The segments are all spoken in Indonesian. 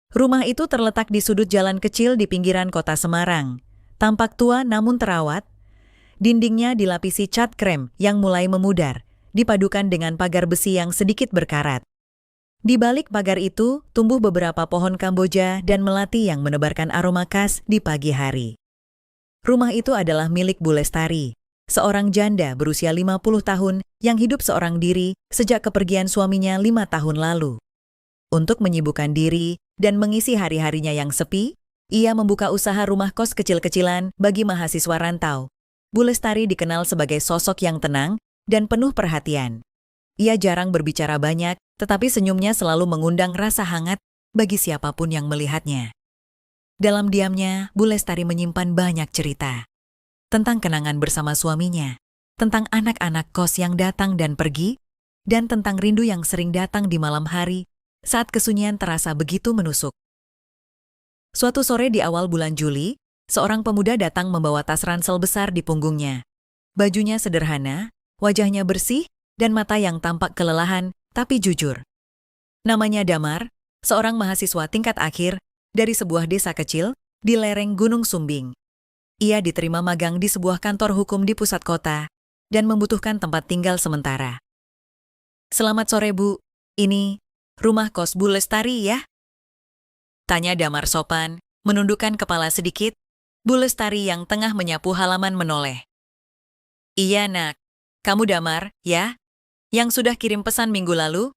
Rumah itu terletak di sudut jalan kecil di pinggiran kota Semarang. Tampak tua namun terawat, dindingnya dilapisi cat krem yang mulai memudar, dipadukan dengan pagar besi yang sedikit berkarat. Di balik pagar itu, tumbuh beberapa pohon Kamboja dan melati yang menebarkan aroma khas di pagi hari. Rumah itu adalah milik Bu Lestari, seorang janda berusia 50 tahun yang hidup seorang diri sejak kepergian suaminya 5 tahun lalu. Untuk menyibukkan diri dan mengisi hari-harinya yang sepi, ia membuka usaha rumah kos kecil-kecilan bagi mahasiswa rantau. Bu Lestari dikenal sebagai sosok yang tenang dan penuh perhatian. Ia jarang berbicara banyak, tetapi senyumnya selalu mengundang rasa hangat bagi siapapun yang melihatnya. Dalam diamnya, Bu Lestari menyimpan banyak cerita. Tentang kenangan bersama suaminya, tentang anak-anak kos yang datang dan pergi, dan tentang rindu yang sering datang di malam hari saat kesunyian terasa begitu menusuk. Suatu sore di awal bulan Juli, seorang pemuda datang membawa tas ransel besar di punggungnya. Bajunya sederhana, wajahnya bersih, dan mata yang tampak kelelahan tapi jujur. Namanya Damar, seorang mahasiswa tingkat akhir dari sebuah desa kecil di lereng Gunung Sumbing. Ia diterima magang di sebuah kantor hukum di pusat kota dan membutuhkan tempat tinggal sementara. "Selamat sore, Bu. Ini rumah kos Bu Lestari ya?" tanya Damar sopan, menundukkan kepala sedikit. Bu Lestari yang tengah menyapu halaman menoleh. "Iya, Nak. Kamu Damar, ya? Yang sudah kirim pesan minggu lalu?"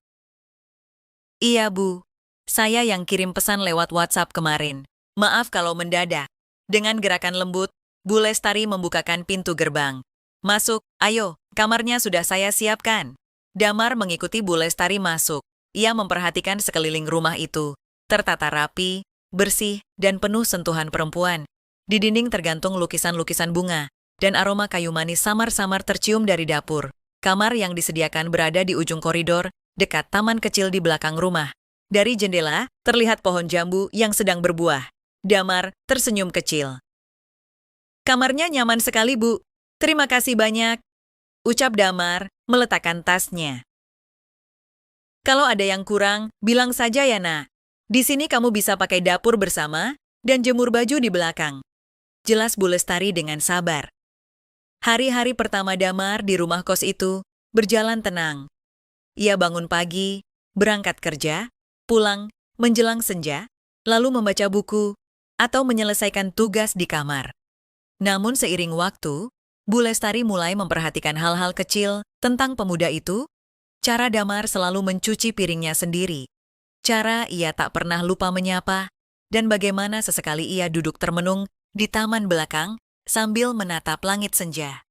"Iya, Bu. Saya yang kirim pesan lewat WhatsApp kemarin. Maaf kalau mendadak." Dengan gerakan lembut, Bu Lestari membukakan pintu gerbang. "Masuk, ayo, kamarnya sudah saya siapkan." Damar mengikuti Bu Lestari masuk. Ia memperhatikan sekeliling rumah itu. Tertata rapi, bersih, dan penuh sentuhan perempuan. Di dinding tergantung lukisan-lukisan bunga, dan aroma kayu manis samar-samar tercium dari dapur. Kamar yang disediakan berada di ujung koridor, dekat taman kecil di belakang rumah. Dari jendela, terlihat pohon jambu yang sedang berbuah. Damar tersenyum kecil. "Kamarnya nyaman sekali, Bu. Terima kasih banyak," ucap Damar, meletakkan tasnya. "Kalau ada yang kurang, bilang saja ya, Nak. Di sini kamu bisa pakai dapur bersama dan jemur baju di belakang," jelas Bu Lestari dengan sabar. Hari-hari pertama Damar di rumah kos itu berjalan tenang. Ia bangun pagi, berangkat kerja, pulang menjelang senja, lalu membaca buku atau menyelesaikan tugas di kamar. Namun seiring waktu, Bu Lestari mulai memperhatikan hal-hal kecil tentang pemuda itu. Cara Damar selalu mencuci piringnya sendiri, cara ia tak pernah lupa menyapa, dan bagaimana sesekali ia duduk termenung di taman belakang sambil menatap langit senja.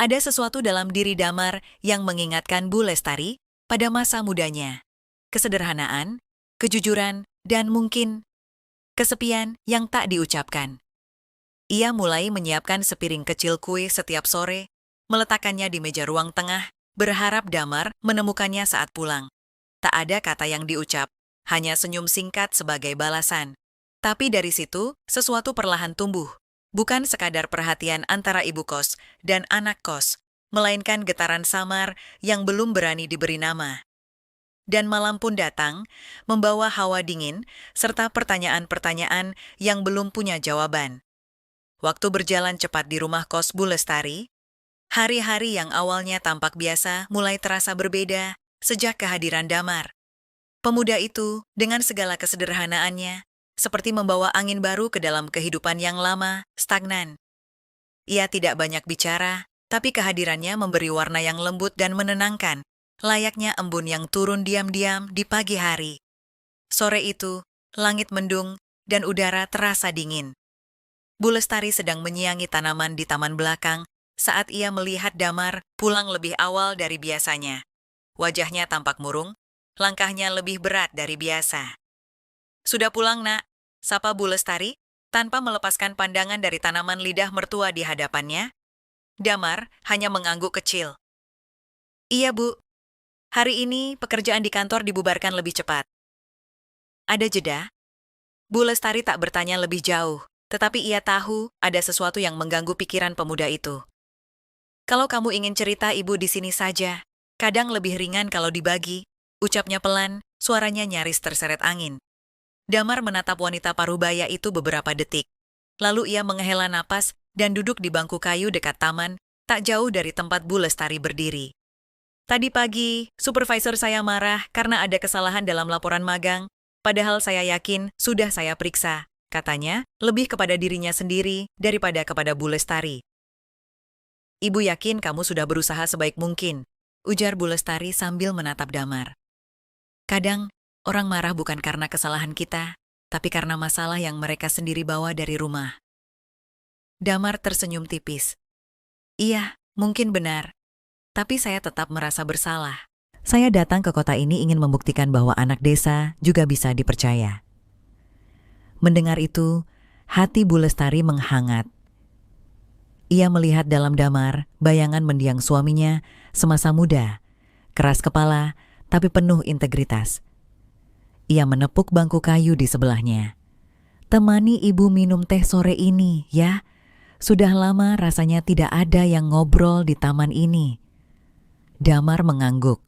Ada sesuatu dalam diri Damar yang mengingatkan Bu Lestari pada masa mudanya. Kesederhanaan, kejujuran, dan mungkin kesepian yang tak diucapkan. Ia mulai menyiapkan sepiring kecil kue setiap sore, meletakkannya di meja ruang tengah, berharap Damar menemukannya saat pulang. Tak ada kata yang diucap, hanya senyum singkat sebagai balasan. Tapi dari situ, sesuatu perlahan tumbuh. Bukan sekadar perhatian antara ibu kos dan anak kos, melainkan getaran samar yang belum berani diberi nama. Dan malam pun datang, membawa hawa dingin, serta pertanyaan-pertanyaan yang belum punya jawaban. Waktu berjalan cepat di rumah kos Bu Lestari. Hari-hari yang awalnya tampak biasa mulai terasa berbeda sejak kehadiran Damar. Pemuda itu, dengan segala kesederhanaannya, seperti membawa angin baru ke dalam kehidupan yang lama, stagnan. Ia tidak banyak bicara, tapi kehadirannya memberi warna yang lembut dan menenangkan, layaknya embun yang turun diam-diam di pagi hari. Sore itu, langit mendung dan udara terasa dingin. Bu Lestari sedang menyiangi tanaman di taman belakang saat ia melihat Damar pulang lebih awal dari biasanya. Wajahnya tampak murung, langkahnya lebih berat dari biasa. "Sudah pulang, Nak?" sapa Bu Lestari, tanpa melepaskan pandangan dari tanaman lidah mertua di hadapannya. Damar hanya mengangguk kecil. "Iya, Bu. Hari ini pekerjaan di kantor dibubarkan lebih cepat." Ada jeda. Bu Lestari tak bertanya lebih jauh, tetapi ia tahu ada sesuatu yang mengganggu pikiran pemuda itu. "Kalau kamu ingin cerita, Ibu di sini saja. Kadang lebih ringan kalau dibagi," ucapnya pelan, suaranya nyaris terseret angin. Damar menatap wanita parubaya itu beberapa detik. Lalu ia menghela napas dan duduk di bangku kayu dekat taman, tak jauh dari tempat Bu Lestari berdiri. Tadi pagi, supervisor saya marah karena ada kesalahan dalam laporan magang, padahal saya yakin sudah saya periksa. Katanya, lebih kepada dirinya sendiri daripada kepada Bu Lestari. Ibu yakin kamu sudah berusaha sebaik mungkin, ujar Bu Lestari sambil menatap Damar. Kadang, orang marah bukan karena kesalahan kita, tapi karena masalah yang mereka sendiri bawa dari rumah. Damar tersenyum tipis. Iya, mungkin benar. Tapi saya tetap merasa bersalah. Saya datang ke kota ini ingin membuktikan bahwa anak desa juga bisa dipercaya. Mendengar itu, hati Bu Lestari menghangat. Ia melihat dalam Damar bayangan mendiang suaminya semasa muda, keras kepala tapi penuh integritas. Ia menepuk bangku kayu di sebelahnya. Temani ibu minum teh sore ini, ya. Sudah lama rasanya tidak ada yang ngobrol di taman ini. Damar mengangguk.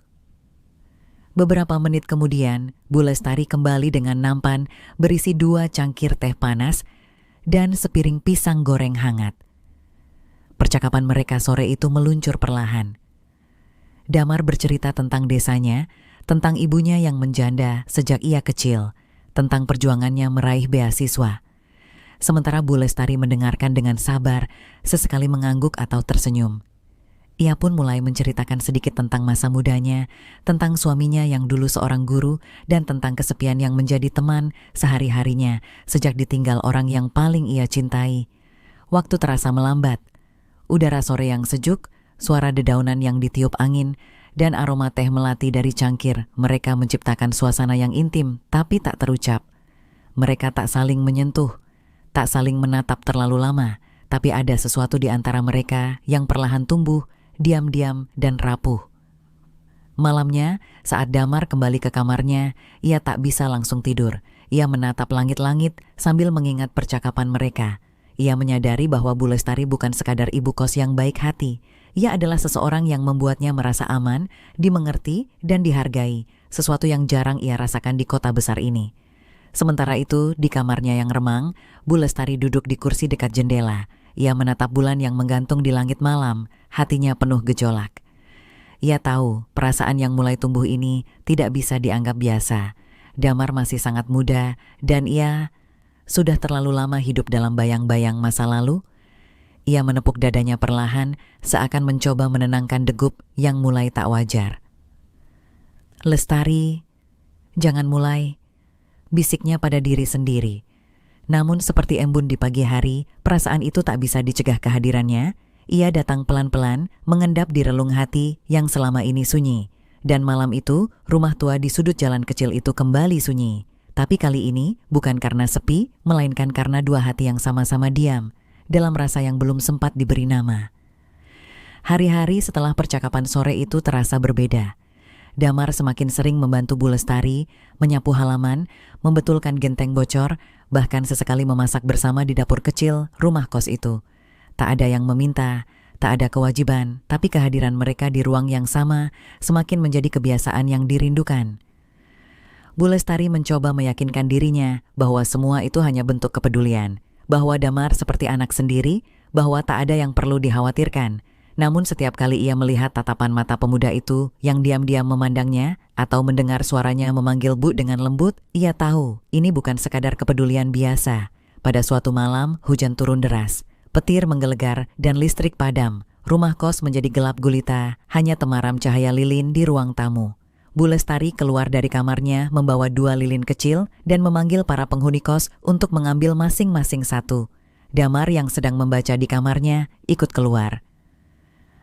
Beberapa menit kemudian, Bu Lestari kembali dengan nampan berisi 2 cangkir teh panas dan sepiring pisang goreng hangat. Percakapan mereka sore itu meluncur perlahan. Damar bercerita tentang desanya, tentang ibunya yang menjanda sejak ia kecil, tentang perjuangannya meraih beasiswa. Sementara Bu Lestari mendengarkan dengan sabar, sesekali mengangguk atau tersenyum. Ia pun mulai menceritakan sedikit tentang masa mudanya, tentang suaminya yang dulu seorang guru, dan tentang kesepian yang menjadi teman sehari-harinya sejak ditinggal orang yang paling ia cintai. Waktu terasa melambat. Udara sore yang sejuk, suara dedaunan yang ditiup angin, dan aroma teh melati dari cangkir, mereka menciptakan suasana yang intim tapi tak terucap. Mereka tak saling menyentuh, tak saling menatap terlalu lama, tapi ada sesuatu di antara mereka yang perlahan tumbuh, diam-diam dan rapuh. Malamnya, saat Damar kembali ke kamarnya, ia tak bisa langsung tidur. Ia menatap langit-langit sambil mengingat percakapan mereka. Ia menyadari bahwa Bu Lestari bukan sekadar ibu kos yang baik hati. Ia adalah seseorang yang membuatnya merasa aman, dimengerti, dan dihargai, sesuatu yang jarang ia rasakan di kota besar ini. Sementara itu, di kamarnya yang remang, Bu Lestari duduk di kursi dekat jendela. Ia menatap bulan yang menggantung di langit malam, hatinya penuh gejolak. Ia tahu perasaan yang mulai tumbuh ini tidak bisa dianggap biasa. Damar masih sangat muda dan ia sudah terlalu lama hidup dalam bayang-bayang masa lalu. Ia menepuk dadanya perlahan, seakan mencoba menenangkan degup yang mulai tak wajar. Lestari, jangan mulai, bisiknya pada diri sendiri. Namun seperti embun di pagi hari, perasaan itu tak bisa dicegah kehadirannya. Ia datang pelan-pelan, mengendap di relung hati yang selama ini sunyi. Dan malam itu, rumah tua di sudut jalan kecil itu kembali sunyi. Tapi kali ini bukan karena sepi, melainkan karena 2 hati yang sama-sama diam, dalam rasa yang belum sempat diberi nama. Hari-hari setelah percakapan sore itu terasa berbeda. Damar semakin sering membantu Bu Lestari, menyapu halaman, membetulkan genteng bocor, bahkan sesekali memasak bersama di dapur kecil rumah kos itu. Tak ada yang meminta, tak ada kewajiban, tapi kehadiran mereka di ruang yang sama semakin menjadi kebiasaan yang dirindukan. Bu Lestari mencoba meyakinkan dirinya bahwa semua itu hanya bentuk kepedulian, bahwa Damar seperti anak sendiri, bahwa tak ada yang perlu dikhawatirkan. Namun setiap kali ia melihat tatapan mata pemuda itu yang diam-diam memandangnya atau mendengar suaranya memanggil Bu dengan lembut, ia tahu ini bukan sekadar kepedulian biasa. Pada suatu malam, hujan turun deras, petir menggelegar dan listrik padam. Rumah kos menjadi gelap gulita, hanya temaram cahaya lilin di ruang tamu. Bu Lestari keluar dari kamarnya membawa 2 lilin kecil dan memanggil para penghuni kos untuk mengambil masing-masing satu. Damar yang sedang membaca di kamarnya ikut keluar.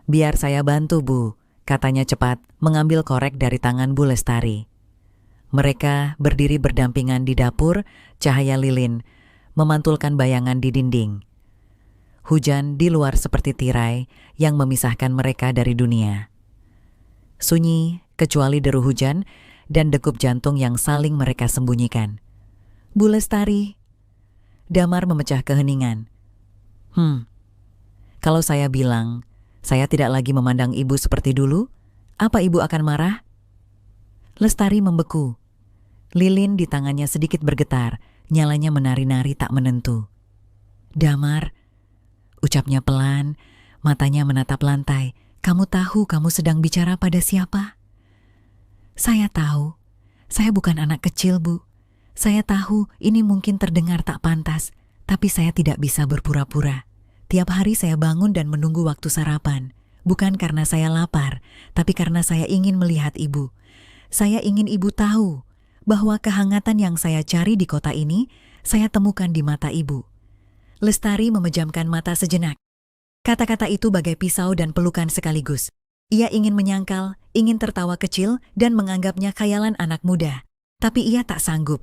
"Biar saya bantu, Bu," katanya cepat, mengambil korek dari tangan Bu Lestari. Mereka berdiri berdampingan di dapur, cahaya lilin memantulkan bayangan di dinding. Hujan di luar seperti tirai yang memisahkan mereka dari dunia. Sunyi, kecuali deru hujan dan degup jantung yang saling mereka sembunyikan. "Bu Lestari." Damar memecah keheningan. Kalau saya bilang saya tidak lagi memandang ibu seperti dulu, apa ibu akan marah?" Lestari membeku. Lilin di tangannya sedikit bergetar, nyalanya menari-nari tak menentu. "Damar," ucapnya pelan, matanya menatap lantai. "Kamu tahu kamu sedang bicara pada siapa?" "Saya tahu. Saya bukan anak kecil, Bu. Saya tahu ini mungkin terdengar tak pantas, tapi saya tidak bisa berpura-pura. Tiap hari saya bangun dan menunggu waktu sarapan. Bukan karena saya lapar, tapi karena saya ingin melihat Ibu. Saya ingin Ibu tahu bahwa kehangatan yang saya cari di kota ini, saya temukan di mata Ibu." Lestari memejamkan mata sejenak. Kata-kata itu bagai pisau dan pelukan sekaligus. Ia ingin menyangkal, ingin tertawa kecil dan menganggapnya khayalan anak muda. Tapi ia tak sanggup.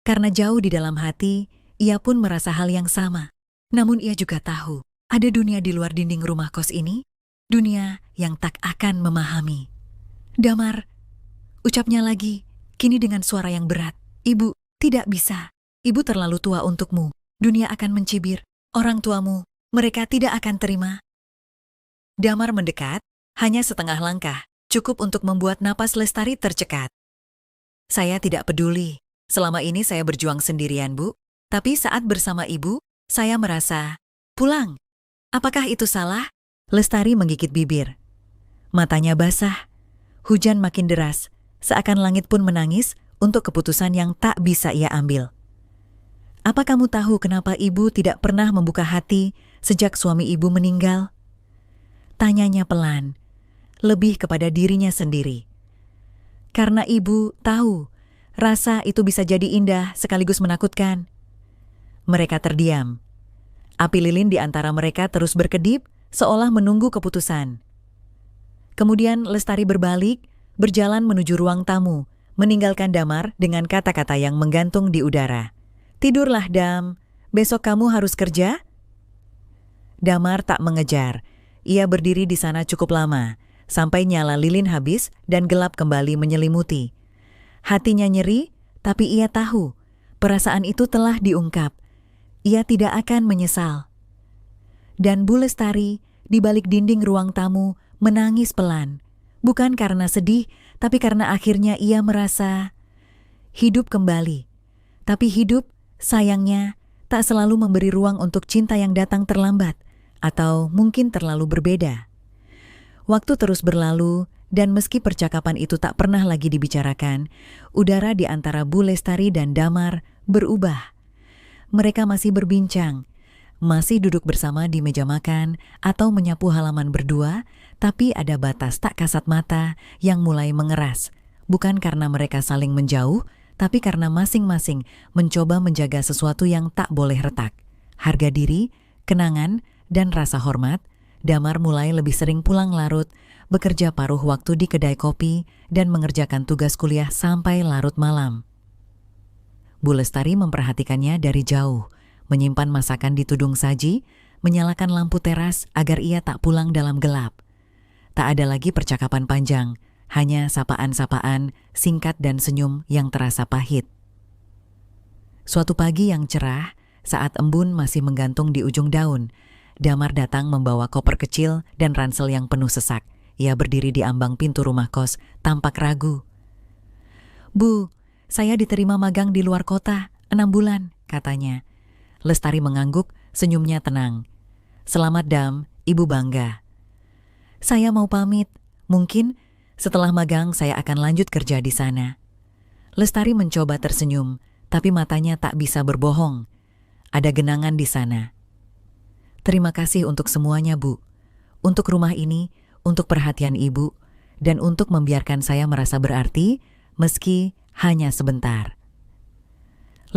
Karena jauh di dalam hati, ia pun merasa hal yang sama. Namun ia juga tahu, ada dunia di luar dinding rumah kos ini, dunia yang tak akan memahami. "Damar," ucapnya lagi, kini dengan suara yang berat. "Ibu, tidak bisa. Ibu terlalu tua untukmu. Dunia akan mencibir. Orang tuamu, mereka tidak akan terima." Damar mendekat, hanya setengah langkah, cukup untuk membuat napas Lestari tercekat. "Saya tidak peduli. Selama ini saya berjuang sendirian, Bu. Tapi saat bersama Ibu, saya merasa pulang. Apakah itu salah?" Lestari menggigit bibir. Matanya basah. Hujan makin deras, seakan langit pun menangis untuk keputusan yang tak bisa ia ambil. "Apa kamu tahu kenapa Ibu tidak pernah membuka hati sejak suami Ibu meninggal?" Tanyanya pelan, lebih kepada dirinya sendiri. "Karena Ibu tahu, rasa itu bisa jadi indah sekaligus menakutkan." Mereka terdiam. Api lilin di antara mereka terus berkedip, seolah menunggu keputusan. Kemudian Lestari berbalik, berjalan menuju ruang tamu, meninggalkan Damar dengan kata-kata yang menggantung di udara. "Tidurlah, Dam. Besok kamu harus kerja?" Damar tak mengejar. Ia berdiri di sana cukup lama, sampai nyala lilin habis dan gelap kembali menyelimuti. Hatinya nyeri, tapi ia tahu perasaan itu telah diungkap. Ia tidak akan menyesal. Dan Bu Lestari di balik dinding ruang tamu menangis pelan. Bukan karena sedih, tapi karena akhirnya ia merasa hidup kembali. Tapi hidup, sayangnya, tak selalu memberi ruang untuk cinta yang datang terlambat, atau mungkin terlalu berbeda. Waktu terus berlalu, dan meski percakapan itu tak pernah lagi dibicarakan, udara di antara Bu Lestari dan Damar berubah. Mereka masih berbincang, masih duduk bersama di meja makan atau menyapu halaman berdua, tapi ada batas tak kasat mata yang mulai mengeras. Bukan karena mereka saling menjauh, tapi karena masing-masing mencoba menjaga sesuatu yang tak boleh retak. Harga diri, kenangan, dan rasa hormat. Damar mulai lebih sering pulang larut, bekerja paruh waktu di kedai kopi, dan mengerjakan tugas kuliah sampai larut malam. Bu Lestari memperhatikannya dari jauh, menyimpan masakan di tudung saji, menyalakan lampu teras agar ia tak pulang dalam gelap. Tak ada lagi percakapan panjang, hanya sapaan-sapaan, singkat dan senyum yang terasa pahit. Suatu pagi yang cerah, saat embun masih menggantung di ujung daun, Damar datang membawa koper kecil dan ransel yang penuh sesak. Ia berdiri di ambang pintu rumah kos, tampak ragu. "Bu, saya diterima magang di luar kota, 6 bulan, katanya. Lestari mengangguk, senyumnya tenang. "Selamat, Dam, Ibu bangga." "Saya mau pamit. Mungkin setelah magang saya akan lanjut kerja di sana." Lestari mencoba tersenyum, tapi matanya tak bisa berbohong. Ada genangan di sana. "Terima kasih untuk semuanya, Bu. Untuk rumah ini, untuk perhatian Ibu, dan untuk membiarkan saya merasa berarti, meski hanya sebentar."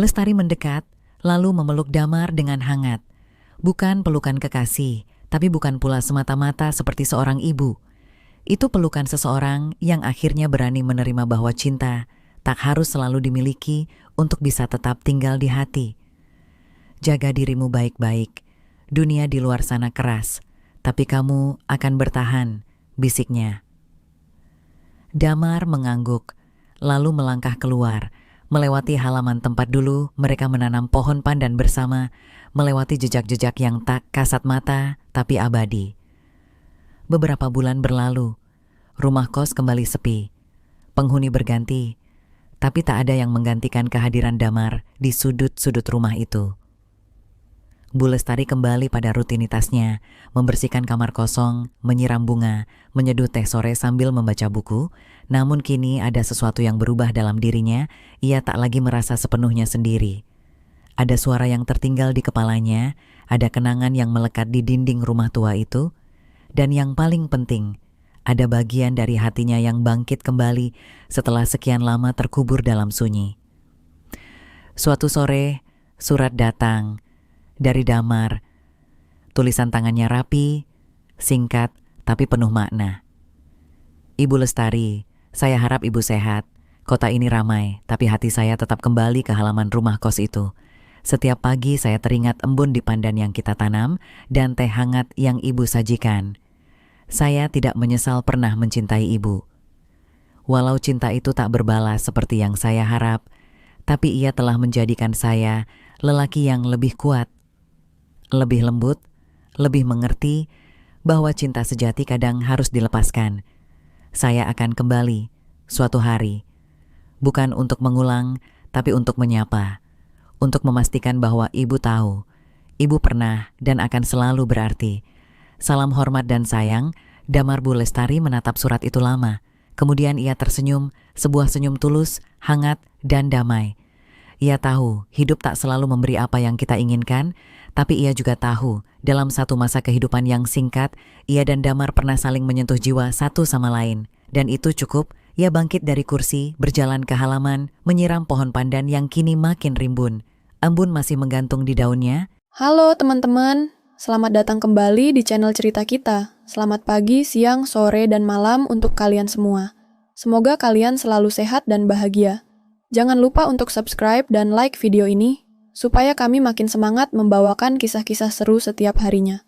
Lestari mendekat, lalu memeluk Damar dengan hangat. Bukan pelukan kekasih, tapi bukan pula semata-mata seperti seorang ibu. Itu pelukan seseorang yang akhirnya berani menerima bahwa cinta tak harus selalu dimiliki untuk bisa tetap tinggal di hati. "Jaga dirimu baik-baik. Dunia di luar sana keras, tapi kamu akan bertahan," bisiknya. Damar mengangguk, lalu melangkah keluar, melewati halaman tempat dulu mereka menanam pohon pandan bersama, melewati jejak-jejak yang tak kasat mata tapi abadi. Beberapa bulan berlalu, rumah kos kembali sepi. Penghuni berganti, tapi tak ada yang menggantikan kehadiran Damar di sudut-sudut rumah itu. Bu Lestari kembali pada rutinitasnya, membersihkan kamar kosong, menyiram bunga, menyeduh teh sore sambil membaca buku. Namun kini ada sesuatu yang berubah dalam dirinya, ia tak lagi merasa sepenuhnya sendiri. Ada suara yang tertinggal di kepalanya, ada kenangan yang melekat di dinding rumah tua itu, dan yang paling penting, ada bagian dari hatinya yang bangkit kembali setelah sekian lama terkubur dalam sunyi. Suatu sore, surat datang dari Damar. Tulisan tangannya rapi, singkat, tapi penuh makna. Ibu Lestari, saya harap Ibu sehat. Kota ini ramai, tapi hati saya tetap kembali ke halaman rumah kos itu. Setiap pagi saya teringat embun di pandan yang kita tanam dan teh hangat yang Ibu sajikan. Saya tidak menyesal pernah mencintai Ibu. Walau cinta itu tak berbalas seperti yang saya harap, tapi ia telah menjadikan saya lelaki yang lebih kuat, lebih lembut, lebih mengerti bahwa cinta sejati kadang harus dilepaskan. Saya akan kembali suatu hari, bukan untuk mengulang, tapi untuk menyapa, untuk memastikan bahwa Ibu tahu, Ibu pernah dan akan selalu berarti. Salam hormat dan sayang, Damar. Bu Lestari menatap surat itu lama. Kemudian ia tersenyum, sebuah senyum tulus, hangat, dan damai. Ia tahu hidup tak selalu memberi apa yang kita inginkan, tapi ia juga tahu dalam satu masa kehidupan yang singkat, ia dan Damar pernah saling menyentuh jiwa satu sama lain. Dan itu cukup. Ia bangkit dari kursi, berjalan ke halaman, menyiram pohon pandan yang kini makin rimbun. Embun masih menggantung di daunnya. Halo teman-teman, selamat datang kembali di channel cerita kita. Selamat pagi, siang, sore, dan malam untuk kalian semua. Semoga kalian selalu sehat dan bahagia. Jangan lupa untuk subscribe dan like video ini, supaya kami makin semangat membawakan kisah-kisah seru setiap harinya.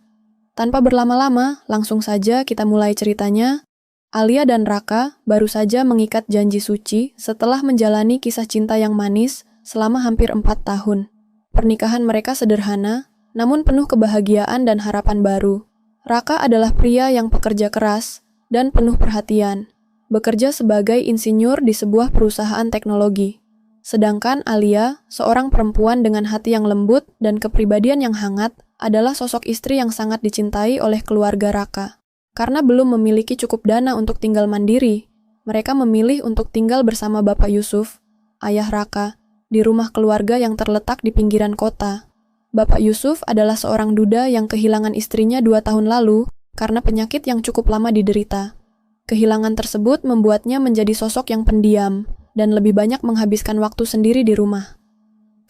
Tanpa berlama-lama, langsung saja kita mulai ceritanya. Alia dan Raka baru saja mengikat janji suci setelah menjalani kisah cinta yang manis selama hampir 4 tahun. Pernikahan mereka sederhana, namun penuh kebahagiaan dan harapan baru. Raka adalah pria yang pekerja keras dan penuh perhatian, bekerja sebagai insinyur di sebuah perusahaan teknologi. Sedangkan Alia, seorang perempuan dengan hati yang lembut dan kepribadian yang hangat, adalah sosok istri yang sangat dicintai oleh keluarga Raka. Karena belum memiliki cukup dana untuk tinggal mandiri, mereka memilih untuk tinggal bersama Bapak Yusuf, ayah Raka, di rumah keluarga yang terletak di pinggiran kota. Bapak Yusuf adalah seorang duda yang kehilangan istrinya 2 tahun lalu karena penyakit yang cukup lama diderita. Kehilangan tersebut membuatnya menjadi sosok yang pendiam dan lebih banyak menghabiskan waktu sendiri di rumah.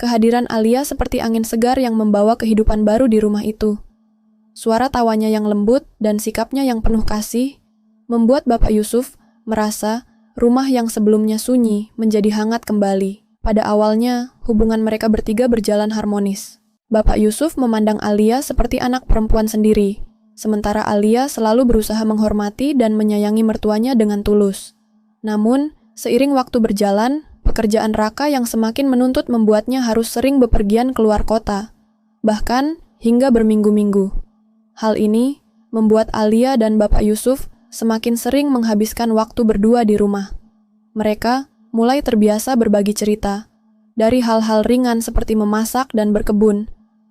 Kehadiran Alia seperti angin segar yang membawa kehidupan baru di rumah itu. Suara tawanya yang lembut dan sikapnya yang penuh kasih membuat Bapak Yusuf merasa rumah yang sebelumnya sunyi menjadi hangat kembali. Pada awalnya, hubungan mereka bertiga berjalan harmonis. Bapak Yusuf memandang Alia seperti anak perempuan sendiri, sementara Alia selalu berusaha menghormati dan menyayangi mertuanya dengan tulus. Namun, seiring waktu berjalan, pekerjaan Raka yang semakin menuntut membuatnya harus sering bepergian keluar kota, bahkan hingga berminggu-minggu. Hal ini membuat Alia dan Bapak Yusuf semakin sering menghabiskan waktu berdua di rumah. Mereka mulai terbiasa berbagi cerita, dari hal-hal ringan seperti memasak dan berkebun,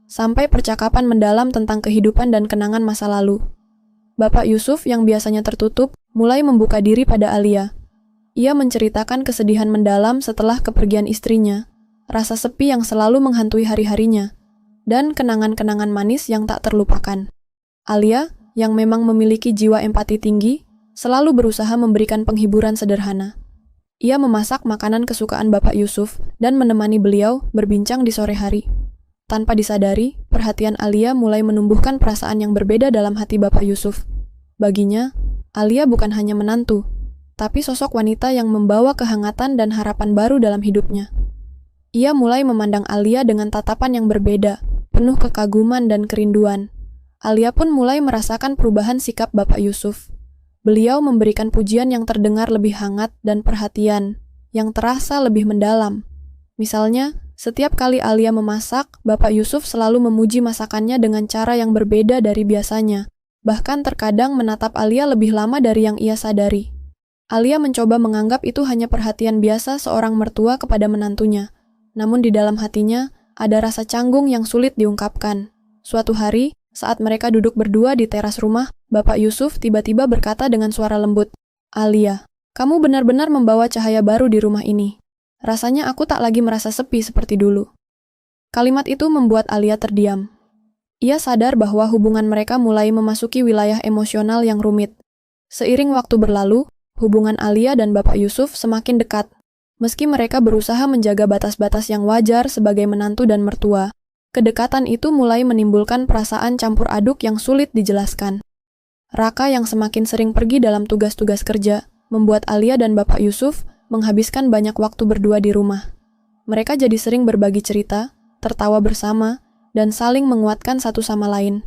sampai percakapan mendalam tentang kehidupan dan kenangan masa lalu. Bapak Yusuf yang biasanya tertutup mulai membuka diri pada Alia. Ia menceritakan kesedihan mendalam setelah kepergian istrinya, rasa sepi yang selalu menghantui hari-harinya, dan kenangan-kenangan manis yang tak terlupakan. Alia, yang memang memiliki jiwa empati tinggi, selalu berusaha memberikan penghiburan sederhana. Ia memasak makanan kesukaan Bapak Yusuf dan menemani beliau berbincang di sore hari. Tanpa disadari, perhatian Alia mulai menumbuhkan perasaan yang berbeda dalam hati Bapak Yusuf. Baginya, Alia bukan hanya menantu, tapi sosok wanita yang membawa kehangatan dan harapan baru dalam hidupnya. Ia mulai memandang Alia dengan tatapan yang berbeda, penuh kekaguman dan kerinduan. Alia pun mulai merasakan perubahan sikap Bapak Yusuf. Beliau memberikan pujian yang terdengar lebih hangat dan perhatian, yang terasa lebih mendalam. Misalnya, setiap kali Alia memasak, Bapak Yusuf selalu memuji masakannya dengan cara yang berbeda dari biasanya. Bahkan terkadang menatap Alia lebih lama dari yang ia sadari. Alia mencoba menganggap itu hanya perhatian biasa seorang mertua kepada menantunya. Namun di dalam hatinya, ada rasa canggung yang sulit diungkapkan. Suatu hari, saat mereka duduk berdua di teras rumah, Bapak Yusuf tiba-tiba berkata dengan suara lembut, "Alia, kamu benar-benar membawa cahaya baru di rumah ini. Rasanya aku tak lagi merasa sepi seperti dulu." Kalimat itu membuat Alia terdiam. Ia sadar bahwa hubungan mereka mulai memasuki wilayah emosional yang rumit. Seiring waktu berlalu, hubungan Alia dan Bapak Yusuf semakin dekat. Meski mereka berusaha menjaga batas-batas yang wajar sebagai menantu dan mertua, kedekatan itu mulai menimbulkan perasaan campur aduk yang sulit dijelaskan. Raka yang semakin sering pergi dalam tugas-tugas kerja, membuat Alia dan Bapak Yusuf menghabiskan banyak waktu berdua di rumah. Mereka jadi sering berbagi cerita, tertawa bersama, dan saling menguatkan satu sama lain.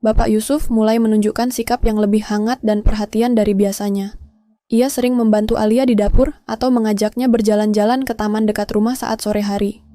Bapak Yusuf mulai menunjukkan sikap yang lebih hangat dan perhatian dari biasanya. Ia sering membantu Alia di dapur atau mengajaknya berjalan-jalan ke taman dekat rumah saat sore hari.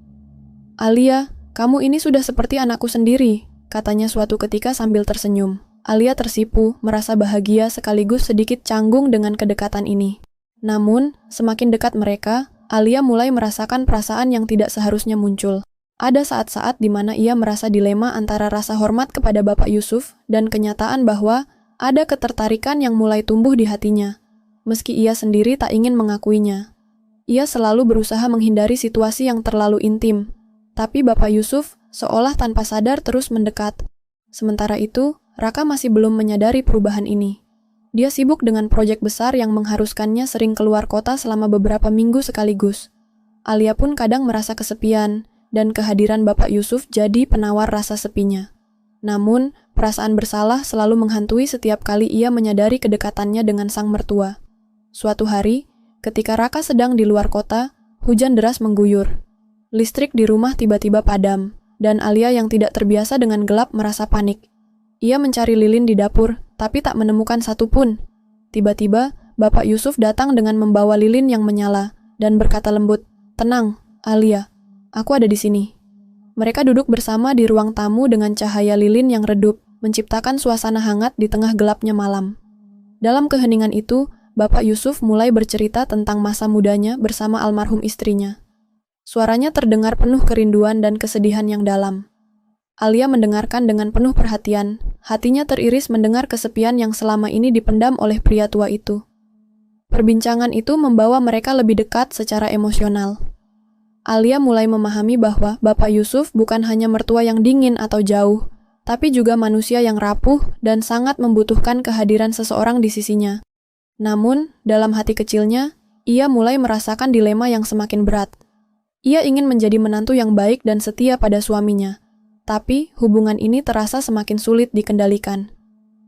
"Alia, kamu ini sudah seperti anakku sendiri," katanya suatu ketika sambil tersenyum. Alia tersipu, merasa bahagia sekaligus sedikit canggung dengan kedekatan ini. Namun, semakin dekat mereka, Alia mulai merasakan perasaan yang tidak seharusnya muncul. Ada saat-saat di mana ia merasa dilema antara rasa hormat kepada Bapak Yusuf dan kenyataan bahwa ada ketertarikan yang mulai tumbuh di hatinya. Meski ia sendiri tak ingin mengakuinya. Ia selalu berusaha menghindari situasi yang terlalu intim, tapi Bapak Yusuf seolah tanpa sadar terus mendekat. Sementara itu, Raka masih belum menyadari perubahan ini. Dia sibuk dengan proyek besar yang mengharuskannya sering keluar kota selama beberapa minggu sekaligus. Alia pun kadang merasa kesepian, dan kehadiran Bapak Yusuf jadi penawar rasa sepinya. Namun, perasaan bersalah selalu menghantui setiap kali ia menyadari kedekatannya dengan sang mertua. Suatu hari, ketika Raka sedang di luar kota, hujan deras mengguyur. Listrik di rumah tiba-tiba padam, dan Alia yang tidak terbiasa dengan gelap merasa panik. Ia mencari lilin di dapur, tapi tak menemukan satu pun. Tiba-tiba, Bapak Yusuf datang dengan membawa lilin yang menyala, dan berkata lembut, "Tenang, Alia, aku ada di sini." Mereka duduk bersama di ruang tamu dengan cahaya lilin yang redup, menciptakan suasana hangat di tengah gelapnya malam. Dalam keheningan itu, Bapak Yusuf mulai bercerita tentang masa mudanya bersama almarhum istrinya. Suaranya terdengar penuh kerinduan dan kesedihan yang dalam. Alia mendengarkan dengan penuh perhatian, hatinya teriris mendengar kesepian yang selama ini dipendam oleh pria tua itu. Perbincangan itu membawa mereka lebih dekat secara emosional. Alia mulai memahami bahwa Bapak Yusuf bukan hanya mertua yang dingin atau jauh, tapi juga manusia yang rapuh dan sangat membutuhkan kehadiran seseorang di sisinya. Namun, dalam hati kecilnya, ia mulai merasakan dilema yang semakin berat. Ia ingin menjadi menantu yang baik dan setia pada suaminya, tapi hubungan ini terasa semakin sulit dikendalikan.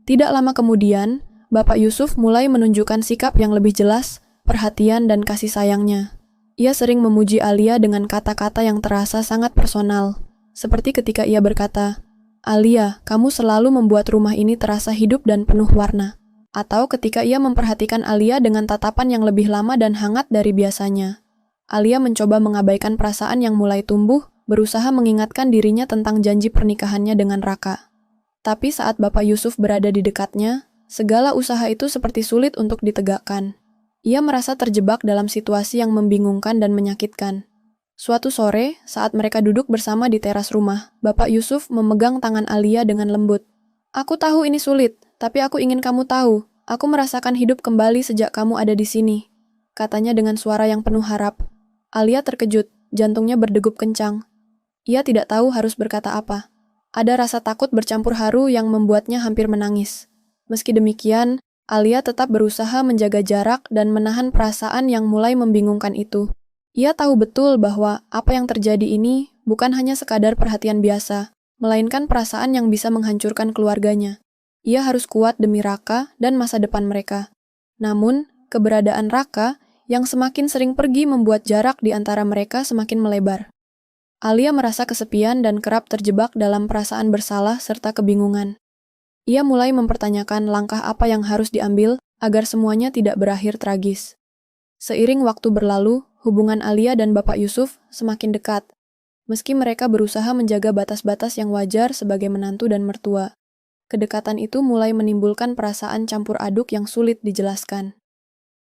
Tidak lama kemudian, Bapak Yusuf mulai menunjukkan sikap yang lebih jelas, perhatian dan kasih sayangnya. Ia sering memuji Alia dengan kata-kata yang terasa sangat personal, seperti ketika ia berkata, "Alia, kamu selalu membuat rumah ini terasa hidup dan penuh warna." Atau ketika ia memperhatikan Alia dengan tatapan yang lebih lama dan hangat dari biasanya. Alia mencoba mengabaikan perasaan yang mulai tumbuh, berusaha mengingatkan dirinya tentang janji pernikahannya dengan Raka. Tapi saat Bapak Yusuf berada di dekatnya, segala usaha itu seperti sulit untuk ditegakkan. Ia merasa terjebak dalam situasi yang membingungkan dan menyakitkan. Suatu sore, saat mereka duduk bersama di teras rumah, Bapak Yusuf memegang tangan Alia dengan lembut. "Aku tahu ini sulit, tapi aku ingin kamu tahu, aku merasakan hidup kembali sejak kamu ada di sini," katanya dengan suara yang penuh harap. Alia terkejut, jantungnya berdegup kencang. Ia tidak tahu harus berkata apa. Ada rasa takut bercampur haru yang membuatnya hampir menangis. Meski demikian, Alia tetap berusaha menjaga jarak dan menahan perasaan yang mulai membingungkan itu. Ia tahu betul bahwa apa yang terjadi ini bukan hanya sekadar perhatian biasa, melainkan perasaan yang bisa menghancurkan keluarganya. Ia harus kuat demi Raka dan masa depan mereka. Namun, keberadaan Raka yang semakin sering pergi membuat jarak di antara mereka semakin melebar. Alia merasa kesepian dan kerap terjebak dalam perasaan bersalah serta kebingungan. Ia mulai mempertanyakan langkah apa yang harus diambil agar semuanya tidak berakhir tragis. Seiring waktu berlalu, hubungan Alia dan Bapak Yusuf semakin dekat. Meski mereka berusaha menjaga batas-batas yang wajar sebagai menantu dan mertua, kedekatan itu mulai menimbulkan perasaan campur aduk yang sulit dijelaskan.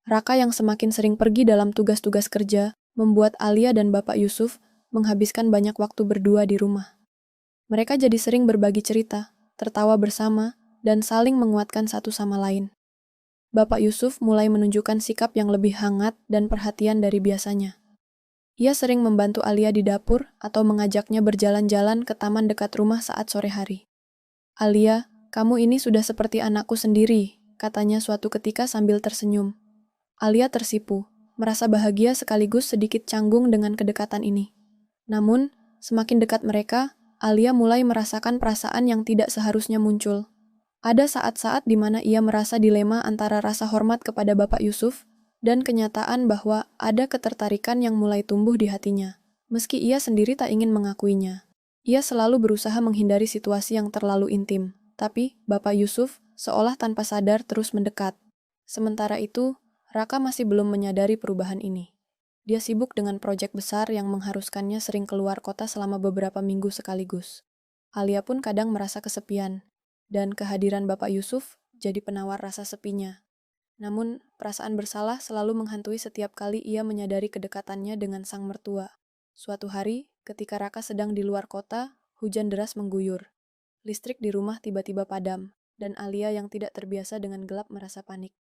Raka yang semakin sering pergi dalam tugas-tugas kerja membuat Alia dan Bapak Yusuf menghabiskan banyak waktu berdua di rumah. Mereka jadi sering berbagi cerita, tertawa bersama, dan saling menguatkan satu sama lain. Bapak Yusuf mulai menunjukkan sikap yang lebih hangat dan perhatian dari biasanya. Ia sering membantu Alia di dapur atau mengajaknya berjalan-jalan ke taman dekat rumah saat sore hari. "Alia, kamu ini sudah seperti anakku sendiri," katanya suatu ketika sambil tersenyum. Alia tersipu, merasa bahagia sekaligus sedikit canggung dengan kedekatan ini. Namun, semakin dekat mereka, Alia mulai merasakan perasaan yang tidak seharusnya muncul. Ada saat-saat di mana ia merasa dilema antara rasa hormat kepada Bapak Yusuf dan kenyataan bahwa ada ketertarikan yang mulai tumbuh di hatinya, meski ia sendiri tak ingin mengakuinya. Ia selalu berusaha menghindari situasi yang terlalu intim, tapi Bapak Yusuf seolah tanpa sadar terus mendekat. Sementara itu, Raka masih belum menyadari perubahan ini. Dia sibuk dengan proyek besar yang mengharuskannya sering keluar kota selama beberapa minggu sekaligus. Alia pun kadang merasa kesepian, dan kehadiran Bapak Yusuf jadi penawar rasa sepinya. Namun, perasaan bersalah selalu menghantui setiap kali ia menyadari kedekatannya dengan sang mertua. Suatu hari, ketika Raka sedang di luar kota, hujan deras mengguyur. Listrik di rumah tiba-tiba padam, dan Alia yang tidak terbiasa dengan gelap merasa panik.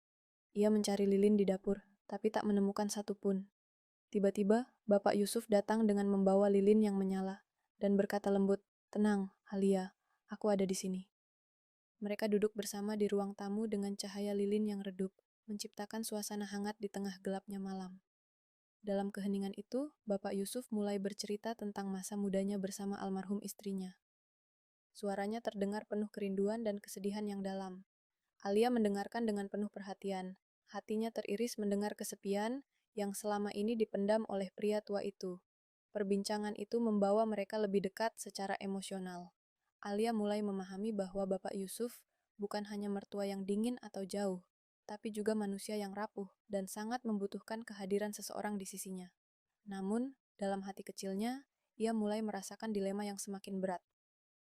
Ia mencari lilin di dapur, tapi tak menemukan satupun. Tiba-tiba, Bapak Yusuf datang dengan membawa lilin yang menyala, dan berkata lembut, "Tenang, Alia, aku ada di sini." Mereka duduk bersama di ruang tamu dengan cahaya lilin yang redup, menciptakan suasana hangat di tengah gelapnya malam. Dalam keheningan itu, Bapak Yusuf mulai bercerita tentang masa mudanya bersama almarhum istrinya. Suaranya terdengar penuh kerinduan dan kesedihan yang dalam. Alia mendengarkan dengan penuh perhatian. Hatinya teriris mendengar kesepian yang selama ini dipendam oleh pria tua itu. Perbincangan itu membawa mereka lebih dekat secara emosional. Alia mulai memahami bahwa Bapak Yusuf bukan hanya mertua yang dingin atau jauh, tapi juga manusia yang rapuh dan sangat membutuhkan kehadiran seseorang di sisinya. Namun, dalam hati kecilnya, ia mulai merasakan dilema yang semakin berat.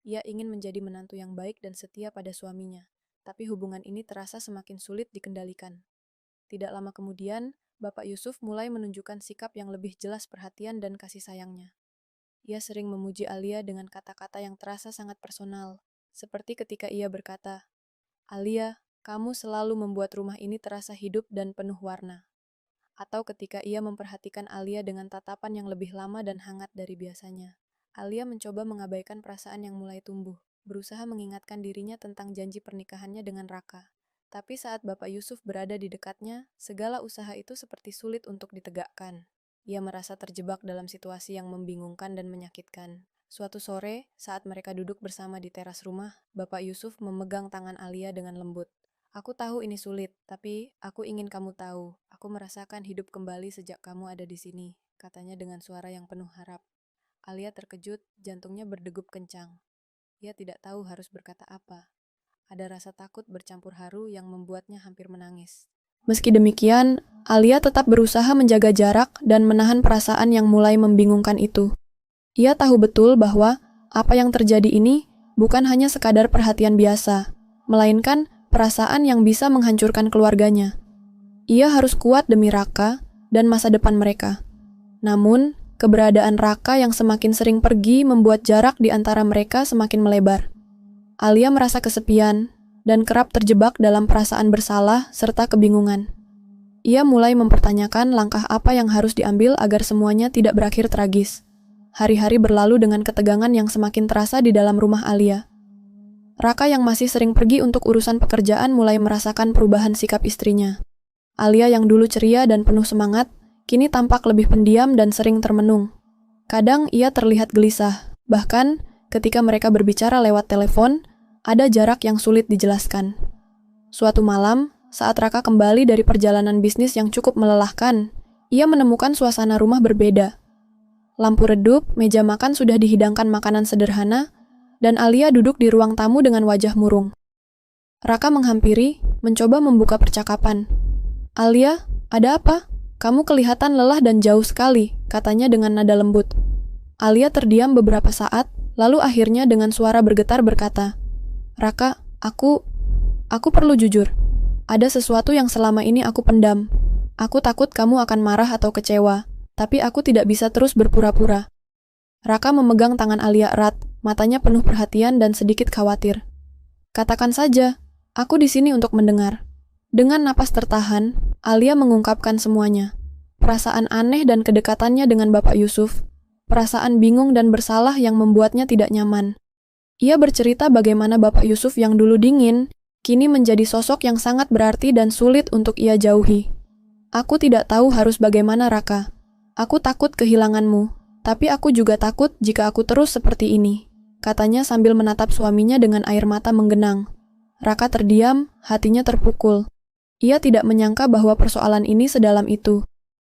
Ia ingin menjadi menantu yang baik dan setia pada suaminya, tapi hubungan ini terasa semakin sulit dikendalikan. Tidak lama kemudian, Bapak Yusuf mulai menunjukkan sikap yang lebih jelas perhatian dan kasih sayangnya. Ia sering memuji Alia dengan kata-kata yang terasa sangat personal, seperti ketika ia berkata, "Alia, kamu selalu membuat rumah ini terasa hidup dan penuh warna." Atau ketika ia memperhatikan Alia dengan tatapan yang lebih lama dan hangat dari biasanya. Alia mencoba mengabaikan perasaan yang mulai tumbuh, berusaha mengingatkan dirinya tentang janji pernikahannya dengan Raka. Tapi saat Bapak Yusuf berada di dekatnya, segala usaha itu seperti sulit untuk ditegakkan. Ia merasa terjebak dalam situasi yang membingungkan dan menyakitkan. Suatu sore, saat mereka duduk bersama di teras rumah, Bapak Yusuf memegang tangan Alia dengan lembut. "Aku tahu ini sulit, tapi aku ingin kamu tahu. Aku merasakan hidup kembali sejak kamu ada di sini," katanya dengan suara yang penuh harap. Alia terkejut, jantungnya berdegup kencang. Ia tidak tahu harus berkata apa. Ada rasa takut bercampur haru yang membuatnya hampir menangis. Meski demikian, Alia tetap berusaha menjaga jarak dan menahan perasaan yang mulai membingungkan itu. Ia tahu betul bahwa apa yang terjadi ini bukan hanya sekadar perhatian biasa, melainkan perasaan yang bisa menghancurkan keluarganya. Ia harus kuat demi Raka dan masa depan mereka. Namun, keberadaan Raka yang semakin sering pergi membuat jarak di antara mereka semakin melebar. Alia merasa kesepian dan kerap terjebak dalam perasaan bersalah serta kebingungan. Ia mulai mempertanyakan langkah apa yang harus diambil agar semuanya tidak berakhir tragis. Hari-hari berlalu dengan ketegangan yang semakin terasa di dalam rumah Alia. Raka yang masih sering pergi untuk urusan pekerjaan mulai merasakan perubahan sikap istrinya. Alia yang dulu ceria dan penuh semangat, kini tampak lebih pendiam dan sering termenung. Kadang ia terlihat gelisah, bahkan ketika mereka berbicara lewat telepon, ada jarak yang sulit dijelaskan. Suatu malam, saat Raka kembali dari perjalanan bisnis yang cukup melelahkan, ia menemukan suasana rumah berbeda. Lampu redup, meja makan sudah dihidangkan makanan sederhana, dan Alia duduk di ruang tamu dengan wajah murung. Raka menghampiri, mencoba membuka percakapan. "Alia, ada apa? Kamu kelihatan lelah dan jauh sekali," katanya dengan nada lembut. Alia terdiam beberapa saat, lalu akhirnya dengan suara bergetar berkata, "Raka, aku perlu jujur. Ada sesuatu yang selama ini aku pendam. Aku takut kamu akan marah atau kecewa, tapi aku tidak bisa terus berpura-pura. Raka memegang tangan Alia erat, matanya penuh perhatian dan sedikit khawatir. Katakan saja, aku di sini untuk mendengar. Dengan napas tertahan, Alia mengungkapkan semuanya. Perasaan aneh dan kedekatannya dengan Bapak Yusuf, perasaan bingung dan bersalah yang membuatnya tidak nyaman. Ia bercerita bagaimana Bapak Yusuf yang dulu dingin, kini menjadi sosok yang sangat berarti dan sulit untuk ia jauhi. Aku tidak tahu harus bagaimana, Raka. Aku takut kehilanganmu, tapi aku juga takut jika aku terus seperti ini, katanya sambil menatap suaminya dengan air mata menggenang. Raka terdiam, hatinya terpukul. Ia tidak menyangka bahwa persoalan ini sedalam itu.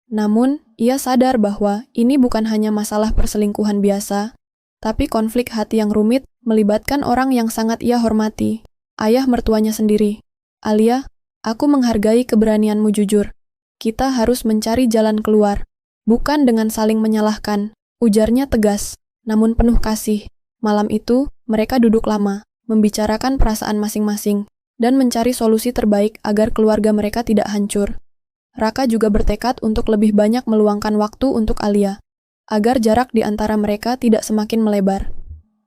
Namun, ia sadar bahwa ini bukan hanya masalah perselingkuhan biasa, tapi konflik hati yang rumit melibatkan orang yang sangat ia hormati, ayah mertuanya sendiri. Alia, aku menghargai keberanianmu jujur. Kita harus mencari jalan keluar, bukan dengan saling menyalahkan, ujarnya tegas, namun penuh kasih. Malam itu, mereka duduk lama, membicarakan perasaan masing-masing, dan mencari solusi terbaik agar keluarga mereka tidak hancur. Raka juga bertekad untuk lebih banyak meluangkan waktu untuk Alia, agar jarak di antara mereka tidak semakin melebar.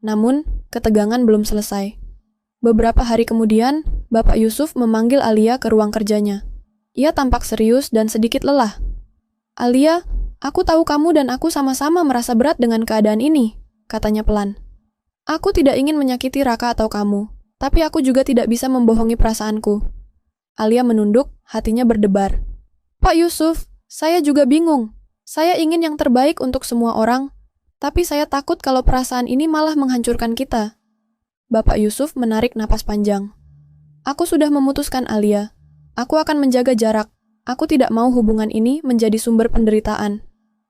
Namun, ketegangan belum selesai. Beberapa hari kemudian, Bapak Yusuf memanggil Alia ke ruang kerjanya. Ia tampak serius dan sedikit lelah. Alia, aku tahu kamu dan aku sama-sama merasa berat dengan keadaan ini, katanya pelan. Aku tidak ingin menyakiti Raka atau kamu, tapi aku juga tidak bisa membohongi perasaanku. Alia menunduk, hatinya berdebar. Pak Yusuf, saya juga bingung. Saya ingin yang terbaik untuk semua orang, tapi saya takut kalau perasaan ini malah menghancurkan kita. Bapak Yusuf menarik napas panjang. Aku sudah memutuskan, Alia. Aku akan menjaga jarak. Aku tidak mau hubungan ini menjadi sumber penderitaan.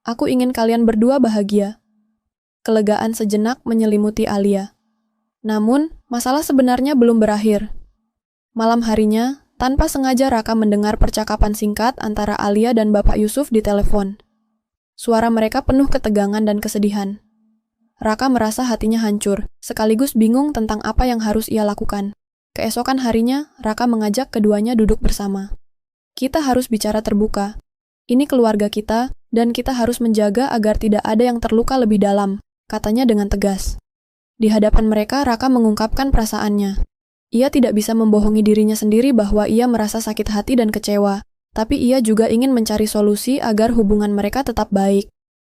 Aku ingin kalian berdua bahagia. Kelegaan sejenak menyelimuti Alia. Namun, masalah sebenarnya belum berakhir. Malam harinya, tanpa sengaja Raka mendengar percakapan singkat antara Alia dan Bapak Yusuf di telepon. Suara mereka penuh ketegangan dan kesedihan. Raka merasa hatinya hancur, sekaligus bingung tentang apa yang harus ia lakukan. Keesokan harinya, Raka mengajak keduanya duduk bersama. Kita harus bicara terbuka. Ini keluarga kita, dan kita harus menjaga agar tidak ada yang terluka lebih dalam, katanya dengan tegas. Di hadapan mereka, Raka mengungkapkan perasaannya. Ia tidak bisa membohongi dirinya sendiri bahwa ia merasa sakit hati dan kecewa. Tapi ia juga ingin mencari solusi agar hubungan mereka tetap baik.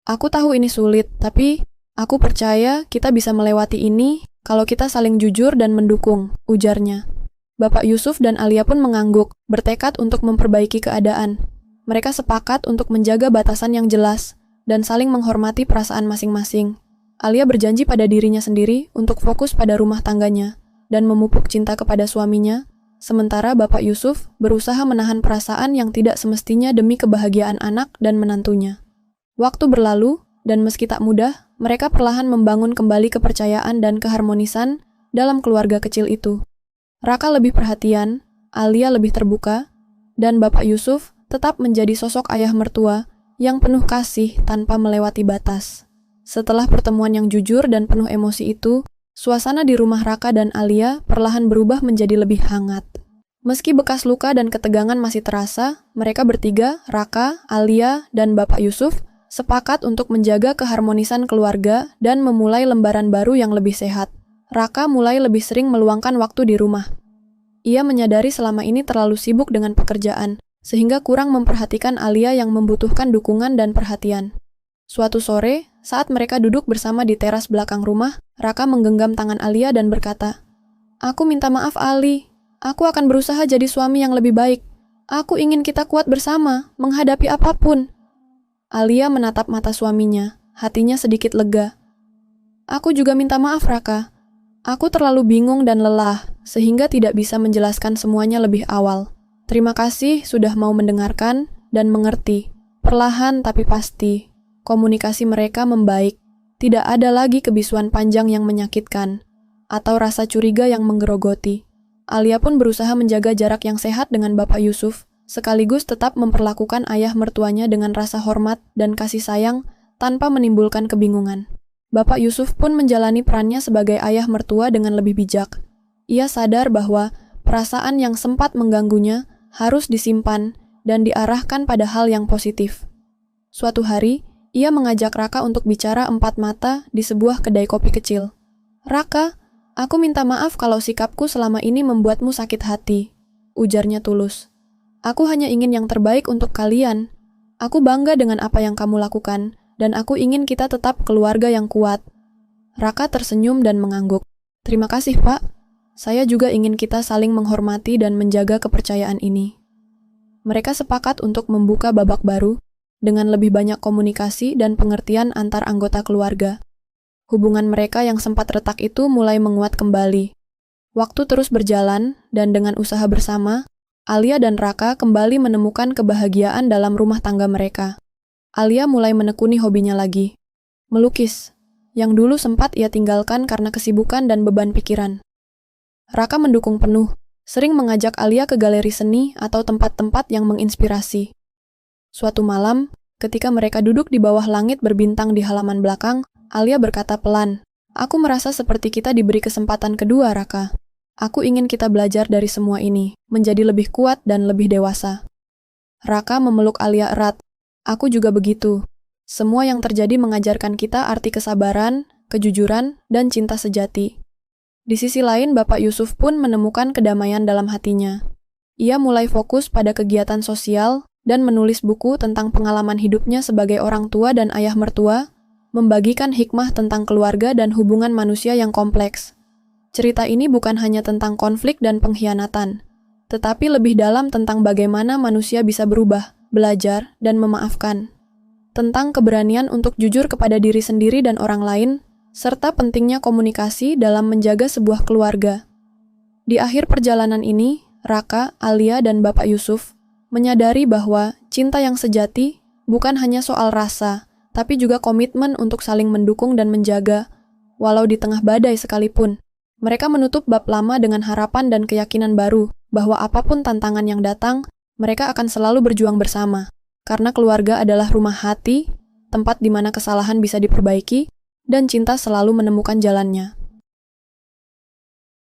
Aku tahu ini sulit, tapi aku percaya kita bisa melewati ini kalau kita saling jujur dan mendukung, ujarnya. Bapak Yusuf dan Alia pun mengangguk, bertekad untuk memperbaiki keadaan. Mereka sepakat untuk menjaga batasan yang jelas dan saling menghormati perasaan masing-masing. Alia berjanji pada dirinya sendiri untuk fokus pada rumah tangganya dan memupuk cinta kepada suaminya. Sementara Bapak Yusuf berusaha menahan perasaan yang tidak semestinya demi kebahagiaan anak dan menantunya. Waktu berlalu, dan meski tak mudah, mereka perlahan membangun kembali kepercayaan dan keharmonisan dalam keluarga kecil itu. Raka lebih perhatian, Alia lebih terbuka, dan Bapak Yusuf tetap menjadi sosok ayah mertua yang penuh kasih tanpa melewati batas. Setelah pertemuan yang jujur dan penuh emosi itu, suasana di rumah Raka dan Alia perlahan berubah menjadi lebih hangat. Meski bekas luka dan ketegangan masih terasa, mereka bertiga, Raka, Alia, dan Bapak Yusuf, sepakat untuk menjaga keharmonisan keluarga dan memulai lembaran baru yang lebih sehat. Raka mulai lebih sering meluangkan waktu di rumah. Ia menyadari selama ini terlalu sibuk dengan pekerjaan, sehingga kurang memperhatikan Alia yang membutuhkan dukungan dan perhatian. Suatu sore, saat mereka duduk bersama di teras belakang rumah, Raka menggenggam tangan Alia dan berkata, "Aku minta maaf, Ali. Aku akan berusaha jadi suami yang lebih baik. Aku ingin kita kuat bersama, menghadapi apapun." Alia menatap mata suaminya, hatinya sedikit lega. "Aku juga minta maaf, Raka. Aku terlalu bingung dan lelah, sehingga tidak bisa menjelaskan semuanya lebih awal. Terima kasih sudah mau mendengarkan dan mengerti. Perlahan tapi pasti. Komunikasi mereka membaik. Tidak ada lagi kebisuan panjang yang menyakitkan, atau rasa curiga yang menggerogoti. Alia pun berusaha menjaga jarak yang sehat dengan Bapak Yusuf, sekaligus tetap memperlakukan ayah mertuanya dengan rasa hormat dan kasih sayang tanpa menimbulkan kebingungan. Bapak Yusuf pun menjalani perannya sebagai ayah mertua dengan lebih bijak. Ia sadar bahwa perasaan yang sempat mengganggunya harus disimpan dan diarahkan pada hal yang positif. Suatu hari, ia mengajak Raka untuk bicara empat mata di sebuah kedai kopi kecil. "Raka, aku minta maaf kalau sikapku selama ini membuatmu sakit hati," ujarnya tulus. "Aku hanya ingin yang terbaik untuk kalian. Aku bangga dengan apa yang kamu lakukan, dan aku ingin kita tetap keluarga yang kuat." Raka tersenyum dan mengangguk. "Terima kasih, Pak. Saya juga ingin kita saling menghormati dan menjaga kepercayaan ini." Mereka sepakat untuk membuka babak baru dengan lebih banyak komunikasi dan pengertian antar anggota keluarga. Hubungan mereka yang sempat retak itu mulai menguat kembali. Waktu terus berjalan, dan dengan usaha bersama, Alia dan Raka kembali menemukan kebahagiaan dalam rumah tangga mereka. Alia mulai menekuni hobinya lagi, melukis, yang dulu sempat ia tinggalkan karena kesibukan dan beban pikiran. Raka mendukung penuh, sering mengajak Alia ke galeri seni atau tempat-tempat yang menginspirasi. Suatu malam, ketika mereka duduk di bawah langit berbintang di halaman belakang, Alia berkata pelan, "Aku merasa seperti kita diberi kesempatan kedua, Raka. Aku ingin kita belajar dari semua ini, menjadi lebih kuat dan lebih dewasa." Raka memeluk Alia erat. "Aku juga begitu. Semua yang terjadi mengajarkan kita arti kesabaran, kejujuran, dan cinta sejati." Di sisi lain, Bapak Yusuf pun menemukan kedamaian dalam hatinya. Ia mulai fokus pada kegiatan sosial dan menulis buku tentang pengalaman hidupnya sebagai orang tua dan ayah mertua, membagikan hikmah tentang keluarga dan hubungan manusia yang kompleks. Cerita ini bukan hanya tentang konflik dan pengkhianatan, tetapi lebih dalam tentang bagaimana manusia bisa berubah, belajar, dan memaafkan. Tentang keberanian untuk jujur kepada diri sendiri dan orang lain, serta pentingnya komunikasi dalam menjaga sebuah keluarga. Di akhir perjalanan ini, Raka, Alia, dan Bapak Yusuf menyadari bahwa cinta yang sejati bukan hanya soal rasa, tapi juga komitmen untuk saling mendukung dan menjaga, walau di tengah badai sekalipun. Mereka menutup bab lama dengan harapan dan keyakinan baru, bahwa apapun tantangan yang datang, mereka akan selalu berjuang bersama. Karena keluarga adalah rumah hati, tempat di mana kesalahan bisa diperbaiki, dan cinta selalu menemukan jalannya.